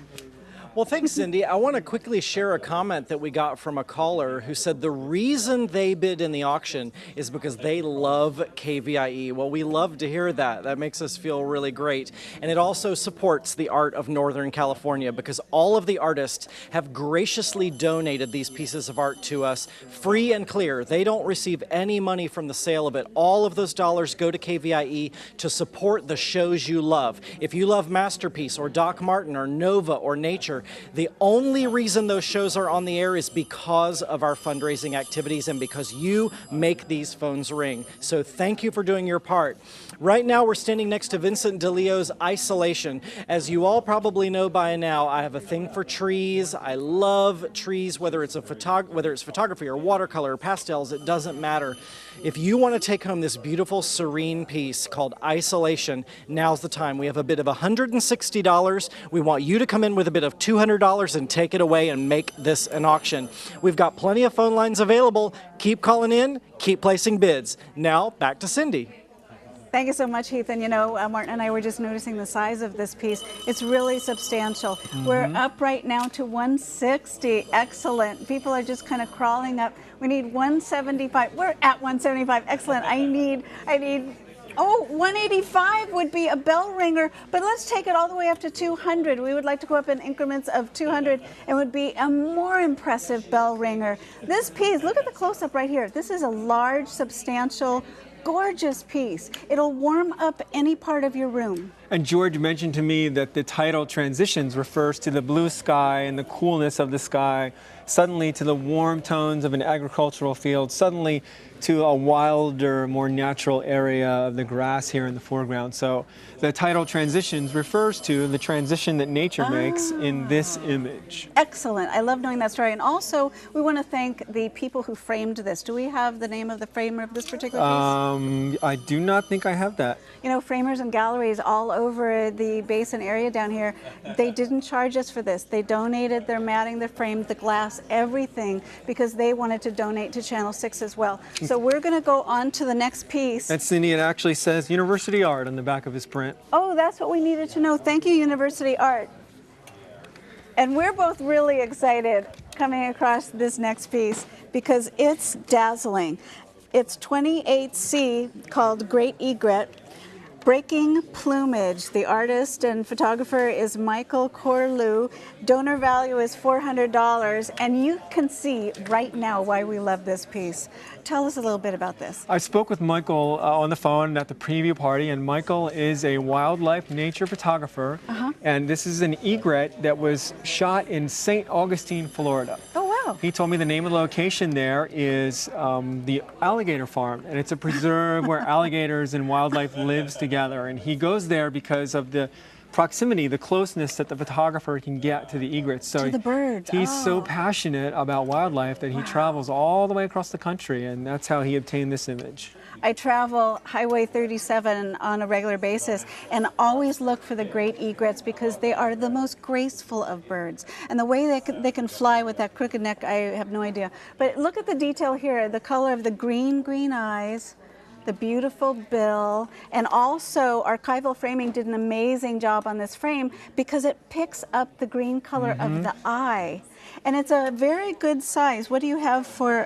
Well, thanks, Cindy. I want to quickly share a comment that we got from a caller who said the reason they bid in the auction is because they love KVIE. Well, we love to hear that. That makes us feel really great. And it also supports the art of Northern California because all of the artists have graciously donated these pieces of art to us free and clear. They don't receive any money from the sale of it. All of those dollars go to KVIE to support the shows you love. If you love Masterpiece or Doc Martin or Nova or Nature, the only reason those shows are on the air is because of our fundraising activities and because you make these phones ring. So thank you for doing your part. Right now we're standing next to Vincent DeLeo's Isolation. As you all probably know by now, I have a thing for trees. I love trees, whether it's photography or watercolor or pastels, it doesn't matter. If you want to take home this beautiful, serene piece called Isolation, now's the time. We have a bid of $160. We want you to come in with a bid of $200 and take it away and make this an auction. We've got plenty of phone lines available. Keep calling in, keep placing bids. Now, back to Cindy. Thank you so much, Heath. And you know, Martin and I were just noticing the size of this piece. It's really substantial. We're up right now to 160. Excellent. People are just kind of crawling up. We need 175. We're at 175. Excellent. I need, oh, 185 would be a bell ringer, but let's take it all the way up to 200. We would like to go up in increments of 200 and would be a more impressive bell ringer. This piece, look at the close-up right here. This is a large, substantial, gorgeous piece. It'll warm up any part of your room. And George mentioned to me that the title Transitions refers to the blue sky and the coolness of the sky, suddenly to the warm tones of an agricultural field, suddenly to a wilder, more natural area of the grass here in the foreground. So the title Transitions refers to the transition that nature makes in this image. Excellent. I love knowing that story. And also, we want to thank the people who framed this. Do we have the name of the framer of this particular piece? I do not think I have that. You know, framers and galleries all over the basin area down here, they didn't charge us for this. They donated their matting, their frame, the glass, everything, because they wanted to donate to Channel 6 as well. So we're going to go on to the next piece. And Cindy, it actually says University Art on the back of his print. Oh, that's what we needed to know. Thank you, University Art. And we're both really excited coming across this next piece because it's dazzling. It's 28C called Great Egret. Breaking Plumage. The artist and photographer is Michael Corlew. Donor value is $400, and you can see right now why we love this piece. Tell us a little bit about this. I spoke with Michael on the phone at the preview party, and Michael is a wildlife nature photographer, and this is an egret that was shot in St. Augustine, Florida. Oh, wow. He told me the name of the location there is the alligator farm, and it's a preserve where alligators and wildlife lives together, and he goes there because of the proximity, the closeness that the photographer can get to the egrets. So to the birds. He's so passionate about wildlife that he travels all the way across the country, and that's how he obtained this image. I travel Highway 37 on a regular basis and always look for the great egrets because they are the most graceful of birds. And the way they can fly with that crooked neck, I have no idea. But look at the detail here, the color of the green eyes, the beautiful bill, and also archival framing did an amazing job on this frame because it picks up the green color of the eye. And it's a very good size. What do you have for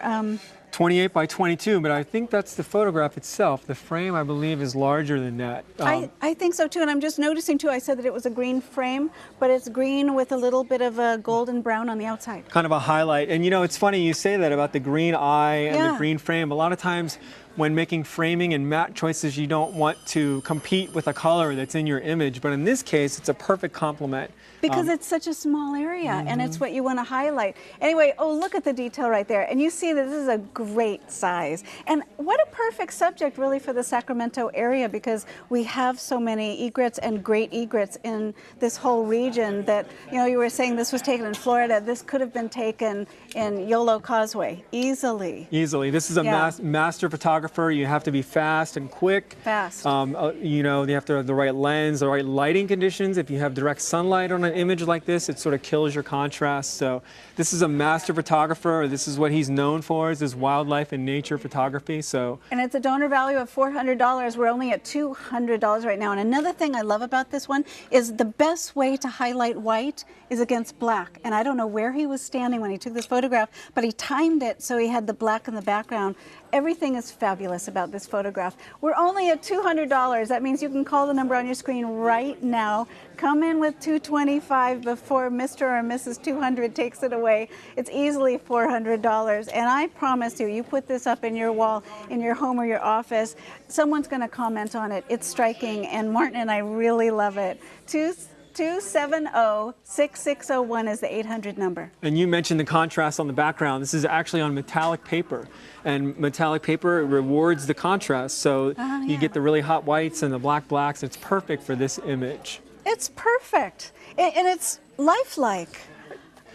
28 by 22, but I think that's the photograph itself. The frame, I believe, is larger than that. I think so too, and I'm just noticing too, I said that it was a green frame, but it's green with a little bit of a golden brown on the outside. Kind of a highlight. And you know, it's funny you say that about the green eye and the green frame. A lot of times when making framing and matte choices, you don't want to compete with a color that's in your image, but in this case, it's a perfect complement. Because it's such a small area, and it's what you want to highlight. Anyway, oh, look at the detail right there. And you see that this is a great size. And what a perfect subject, really, for the Sacramento area, because we have so many egrets and great egrets in this whole region that, you know, you were saying this was taken in Florida. This could have been taken in Yolo Causeway, easily. Easily. This is a master photographer. You have to be fast and quick. Fast. You know, you have to have the right lens, the right lighting conditions. If you have direct sunlight on an image like this, it sort of kills your contrast. So this is a master photographer. This is what he's known for, is this wildlife and nature photography. So, and it's a donor value of $400. We're only at $200 right now. And another thing I love about this one is the best way to highlight white is against black. And I don't know where he was standing when he took this photograph, but he timed it so he had the black in the background. Everything is fabulous about this photograph. We're only at $200. That means you can call the number on your screen right now. Come in with $225 before Mr. or Mrs. 200 takes it away. It's easily $400. And I promise you, you put this up in your wall, in your home or your office, someone's going to comment on it. It's striking, and Martin and I really love it. 270-6601 is the 800 number. And you mentioned the contrast on the background. This is actually on metallic paper, and metallic paper rewards the contrast, so you get the really hot whites and the black blacks. It's perfect for this image. It's perfect, and it's lifelike.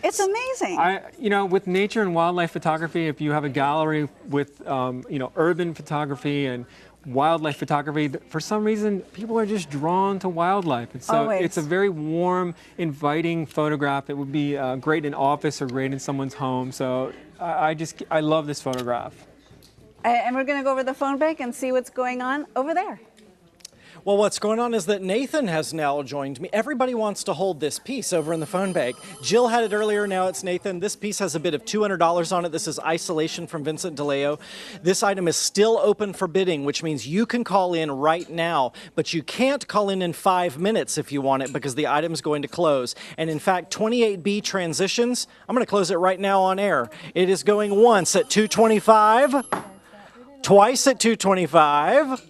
It's amazing. You know, with nature and wildlife photography, if you have a gallery with, you know, urban photography and wildlife photography, for some reason people are just drawn to wildlife, and so it's a very warm, inviting photograph. It would be great in an office or great in someone's home. So I love this photograph. And we're going to go over the phone bank and see what's going on over there. Well, what's going on is that Nathan has now joined me. Everybody wants to hold this piece over in the phone bank. Jill had it earlier, now it's Nathan. This piece has a bid of $200 on it. This is Isolation from Vincent DeLeo. This item is still open for bidding, which means you can call in right now, but you can't call in 5 minutes if you want it, because the item's going to close. And in fact, 28B transitions, I'm going to close it right now on air. It is going once at $225, twice at $225,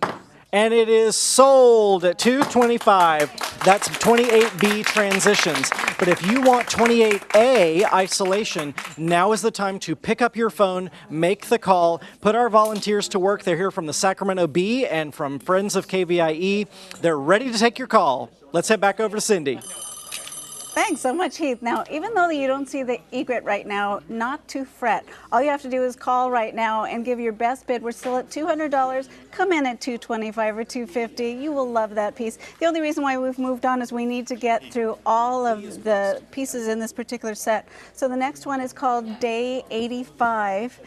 and it is sold at $225. That's 28B transitions. But if you want 28A isolation, now is the time to pick up your phone, make the call, put our volunteers to work. They're here from the Sacramento Bee and from Friends of KVIE. They're ready to take your call. Let's head back over to Cindy. Thanks so much, Heath. Now, even though you don't see the egret right now, not to fret. All you have to do is call right now and give your best bid. We're still at $200. Come in at $225 or $250. You will love that piece. The only reason why we've moved on is we need to get through all of the pieces in this particular set. So the next one is called Day 85.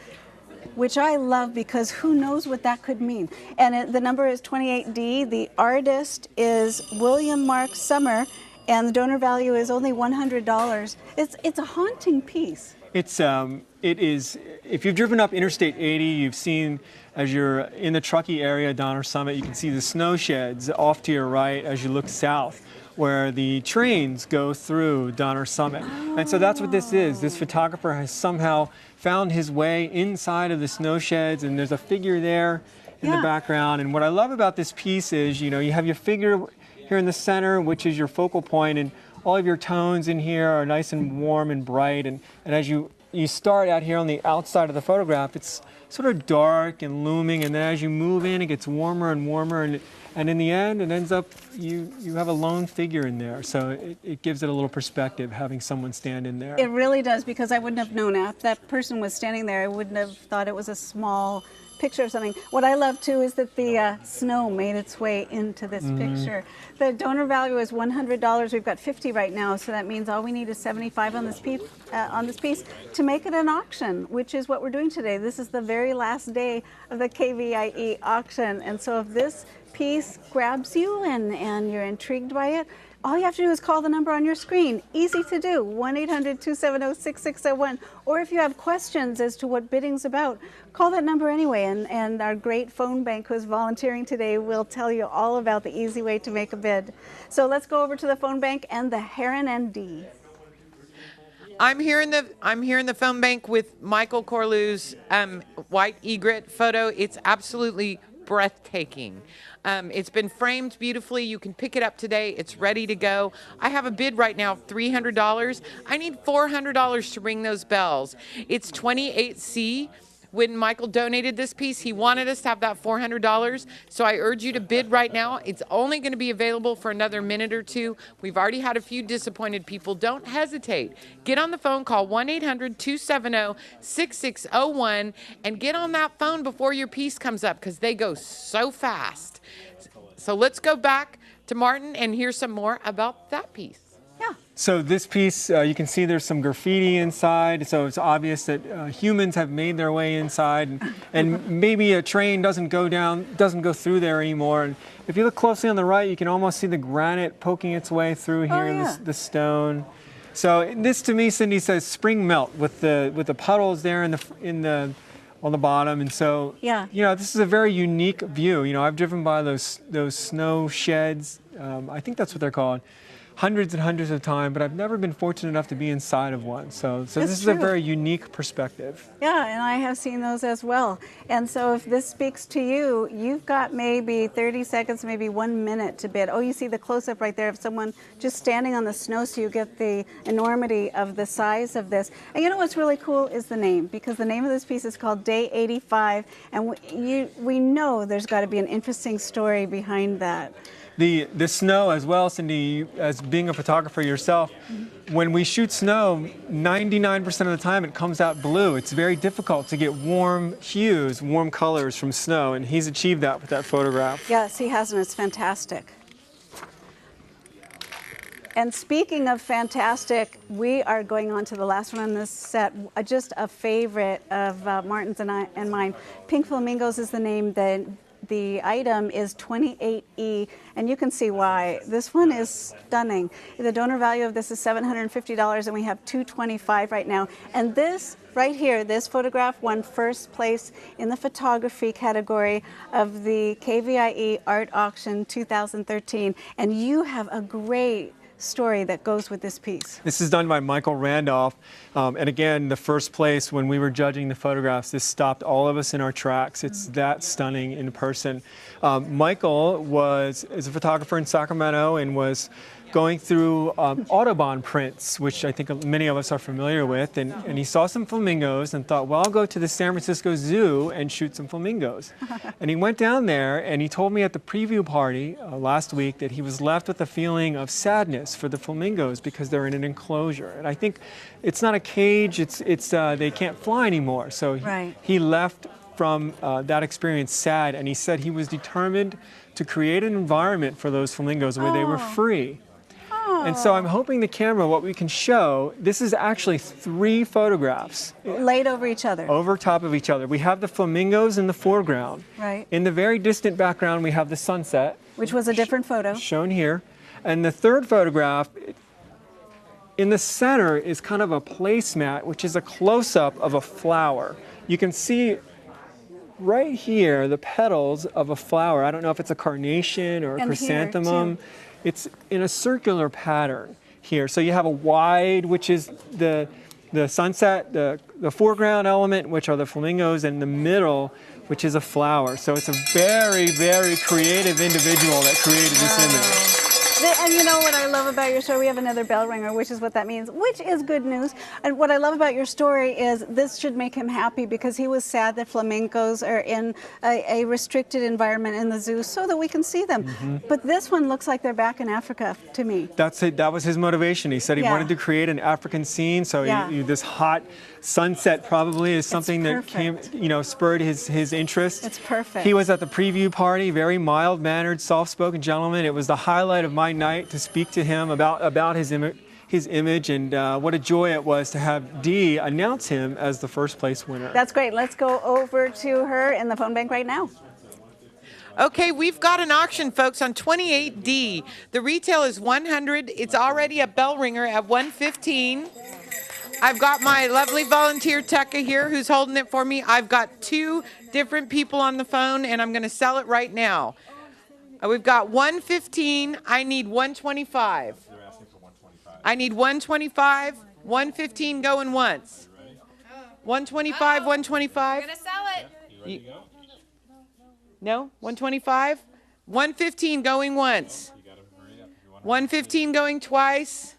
Which I love, because who knows what that could mean. And the number is 28D. The artist is William Mark Summer, and the donor value is only $100. It's a haunting piece. It is. If you've driven up Interstate 80, you've seen, as you're in the Truckee area, Donner Summit, you can see the snow sheds off to your right as you look south, where the trains go through Donner Summit. And so that's what this is. This photographer has somehow found his way inside of the snow sheds, and there's a figure there in the background. And what I love about this piece is, you know, you have your figure here in the center, which is your focal point, and all of your tones in here are nice and warm and bright. And as you start out here on the outside of the photograph, it's sort of dark and looming, and then as you move in, it gets warmer and warmer, and in the end, it ends up, you have a lone figure in there. So it gives it a little perspective, having someone stand in there. It really does, because I wouldn't have known if that person was standing there. I wouldn't have thought it was a small picture of something. What I love too is that the snow made its way into this picture. The donor value is $100. We've got 50 right now, so that means all we need is 75 on this piece to make it an auction, which is what we're doing today. This is the very last day of the KVIE auction, and so if this piece grabs you and you're intrigued by it, all you have to do is call the number on your screen. Easy to do, 1-800-270-6601. Or if you have questions as to what bidding's about, call that number anyway, and our great phone bank who's volunteering today will tell you all about the easy way to make a bid. So let's go over to the phone bank and the Heron ND. I'm here in the phone bank with Michael Corlew's white egret photo. It's absolutely breathtaking. It's been framed beautifully. You can pick it up today. It's ready to go. I have a bid right now of $300. I need $400 to ring those bells. It's 28C. When Michael donated this piece, he wanted us to have that $400. So I urge you to bid right now. It's only going to be available for another minute or two. We've already had a few disappointed people. Don't hesitate. Get on the phone, call 1-800-270-6601, and get on that phone before your piece comes up because they go so fast. So let's go back to Martin and hear some more about that piece. Yeah. So this piece, you can see there's some graffiti inside, so it's obvious that humans have made their way inside, and maybe a train doesn't go through there anymore. And if you look closely on the right, you can almost see the granite poking its way through here, the stone. So this, to me, Cindy, says spring melt with the puddles there on the bottom, and so this is a very unique view. I've driven by those snow sheds. I think that's what they're called. Hundreds and hundreds of times, but I've never been fortunate enough to be inside of one. So this is a very unique perspective. Yeah, and I have seen those as well. And so if this speaks to you, you've got maybe 30 seconds, maybe 1 minute to bid. Oh, you see the close-up right there of someone just standing on the snow, so you get the enormity of the size of this. And you know what's really cool is the name, because the name of this piece is called Day 85, and we know there's got to be an interesting story behind that. The snow as well, Cindy, as being a photographer yourself, when we shoot snow, 99% of the time it comes out blue. It's very difficult to get warm hues, warm colors from snow, and he's achieved that with that photograph. Yes, he has, and it's fantastic. And speaking of fantastic, we are going on to the last one on this set, just a favorite of Martin's and mine. Pink Flamingos is the name. The item is 28E, and you can see why. This one is stunning. The donor value of this is $750, and we have $225 right now. And this right here, this photograph won first place in the photography category of the KVIE Art Auction 2013. And you have a great story that goes with this piece. This is done by Michael Randolph, and again, the first place when we were judging the photographs, this stopped all of us in our tracks. It's that stunning in person. Michael is a photographer in Sacramento and was going through Audubon prints, which I think many of us are familiar with, and he saw some flamingos and thought, well, I'll go to the San Francisco Zoo and shoot some flamingos. And he went down there, and he told me at the preview party last week that he was left with a feeling of sadness for the flamingos because they're in an enclosure. And I think it's not a cage, it's they can't fly anymore. So he left from that experience sad, and he said he was determined to create an environment for those flamingos where they were free. And so I'm hoping the camera, what we can show, this is actually 3 photographs. Laid over each other. Over top of each other. We have the flamingos in the foreground. Right. In the very distant background, we have the sunset. Which was a different photo. Shown here. And the third photograph, in the center, is kind of a placemat, which is a close-up of a flower. You can see right here the petals of a flower. I don't know if it's a carnation or a chrysanthemum. It's in a circular pattern here. So you have a wide, which is the sunset, the foreground element, which are the flamingos, and the middle, which is a flower. So it's a very, very creative individual that created this image. And you know what I love about your story? We have another bell ringer, which is what that means, which is good news. And what I love about your story is this should make him happy because he was sad that flamingos are in a restricted environment in the zoo so that we can see them. But this one looks like they're back in Africa to me. That's it. That was his motivation. He said he wanted to create an African scene. So this hot sunset probably is something that spurred his interest. It's perfect. He was at the preview party, very mild-mannered, soft-spoken gentleman. It was the highlight of my night to speak to him about his image, and what a joy it was to have Dee announce him as the first place winner. That's great. Let's go over to her in the phone bank right now. Okay, we've got an auction, folks, on 28D. The retail is $100. It's already a bell ringer at $115. I've got my lovely volunteer Tekka here who's holding it for me. I've got 2 different people on the phone, and I'm going to sell it right now. We've got $115. I need $125. I need $125. 115 going once. 125, 125. Gonna sell it. No? 125? 115 going once. 115 going twice.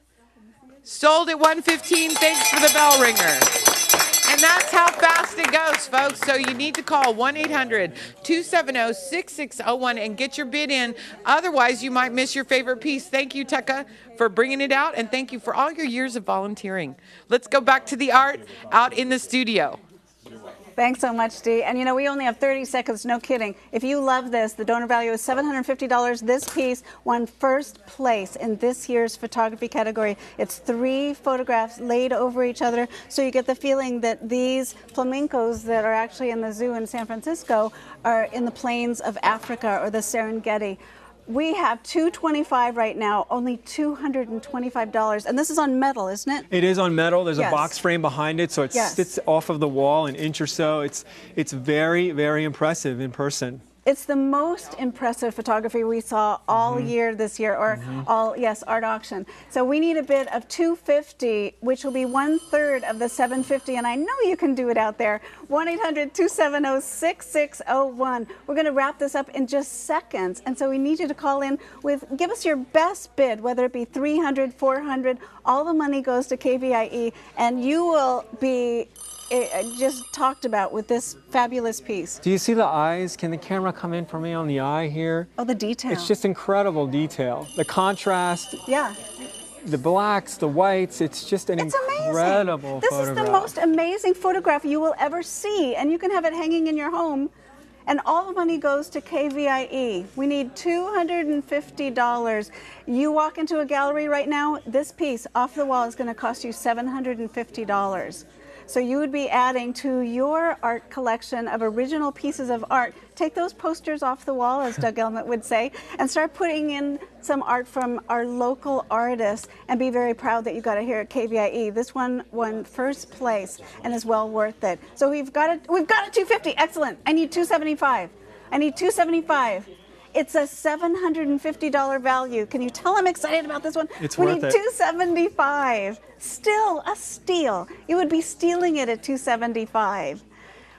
Sold at 115. Thanks for the bell ringer. And that's how fast it goes, folks. So you need to call 1-800-270-6601 and get your bid in. Otherwise, you might miss your favorite piece. Thank you, Tucka, for bringing it out, and thank you for all your years of volunteering. Let's go back to the art out in the studio. Thanks so much, Dee. And you know, we only have 30 seconds, no kidding. If you love this, the donor value is $750. This piece won first place in this year's photography category. It's 3 photographs laid over each other, so you get the feeling that these flamingos that are actually in the zoo in San Francisco are in the plains of Africa or the Serengeti. We have $225 right now, only $225. And this is on metal, isn't it? It is on metal. There's a box frame behind it, so it sits off of the wall an inch or so. It's very, very impressive in person. It's the most impressive photography we saw all year this year, or art auction. So we need a bid of $250, which will be 1/3 of the $750, and I know you can do it out there. 1-800-270-6601. We're going to wrap this up in just seconds, and so we need you to call in give us your best bid, whether it be $300, $400. All the money goes to KVIE, and you will be just talked about with this fabulous piece. Do you see the eyes? Can the camera come in for me on the eye here? Oh, the detail. It's just incredible detail. The contrast. Yeah. The blacks, the whites, it's just an incredible This photograph. is the most amazing photograph you will ever see, and you can have it hanging in your home. And all the money goes to KVIE. We need $250. You walk into a gallery right now, this piece off the wall is going to cost you $750. So you would be adding to your art collection of original pieces of art. Take those posters off the wall, as Doug Elmet would say, and start putting in some art from our local artists, and be very proud that you got it here at KVIE. This one won first place and is well worth it. So we've got it $250. Excellent. I need $275. I need $275. It's a $750 value. Can you tell I'm excited about this one? It's worth it. We need $275. Still a steal. You would be stealing it at $275.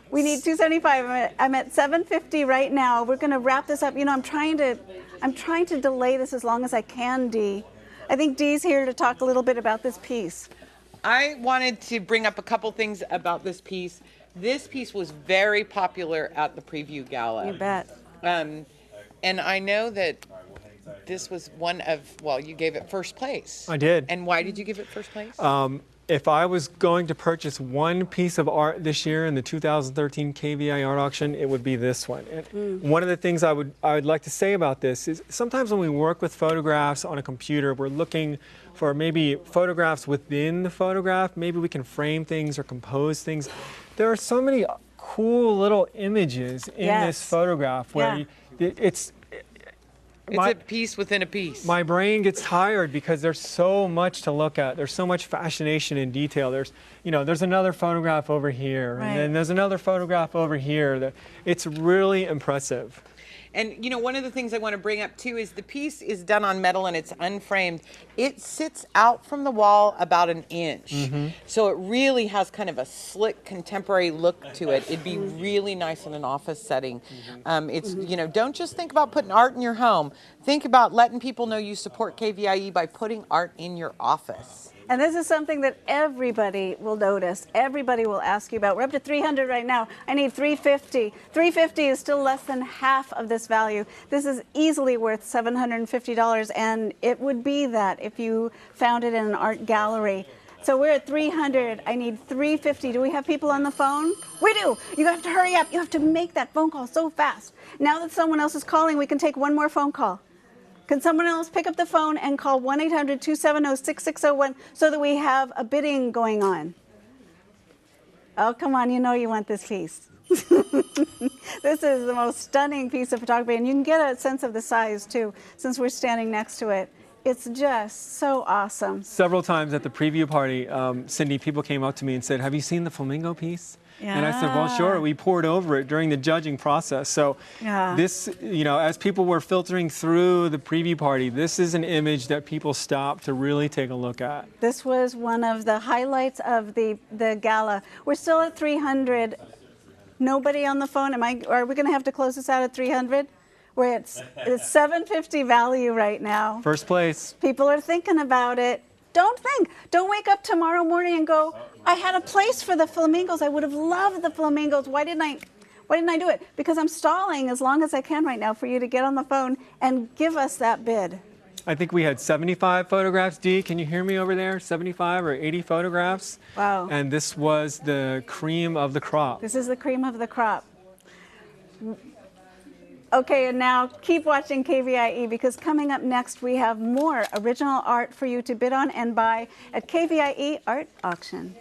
We need $275. I'm at $750 right now. We're going to wrap this up. You know, I'm trying to delay this as long as I can, Dee. I think Dee's here to talk a little bit about this piece. I wanted to bring up a couple things about this piece. This piece was very popular at the preview gala. You bet. And I know that this was one of, well, you gave it first place. I did. And why did you give it first place? If I was going to purchase one piece of art this year in the 2013 KVIE Art Auction, it would be this one. And one of the things I would like to say about this is sometimes when we work with photographs on a computer, we're looking for maybe photographs within the photograph. Maybe we can frame things or compose things. There are so many cool little images in this photograph where it's a piece within a piece. My brain gets tired because there's so much to look at. There's so much fascination and detail. There's another photograph over here, and then there's another photograph over here. It's really impressive. And you know, one of the things I want to bring up too is the piece is done on metal and it's unframed. It sits out from the wall about an inch. So it really has kind of a slick contemporary look to it. It'd be really nice in an office setting. It's, you know, don't just think about putting art in your home. Think about letting people know you support KVIE by putting art in your office. And this is something that everybody will notice. Everybody will ask you about. We're up to $300 right now. I need $350. $350 is still less than half of this value. This is easily worth $750, and it would be that if you found it in an art gallery. So we're at $300. I need $350. Do we have people on the phone? We do. You have to hurry up. You have to make that phone call so fast. Now that someone else is calling, we can take one more phone call. Can someone else pick up the phone and call 1-800-270-6601 so that we have a bidding going on? Oh, come on, you know you want this piece. This is the most stunning piece of photography, and you can get a sense of the size, too, since we're standing next to it. It's just so awesome. Several times at the preview party, Cindy, people came up to me and said, have you seen the flamingo piece? Yeah. And I said, well, sure. We poured over it during the judging process. So this, you know, as people were filtering through the preview party, this is an image that people stopped to really take a look at. This was one of the highlights of the gala. We're still at 300. Nobody on the phone. Are we going to have to close this out at 300? Where it's 750 value right now. First place. People are thinking about it. Don't wake up tomorrow morning and go, I had a place for the flamingos. I would have loved the flamingos. Why didn't I do it? Because I'm stalling as long as I can right now for you to get on the phone and give us that bid. I think we had 75 photographs. Dee, can you hear me over there? 75 or 80 photographs. Wow. And this was the cream of the crop. This is the cream of the crop. Okay, and now keep watching KVIE, because coming up next we have more original art for you to bid on and buy at KVIE Art Auction.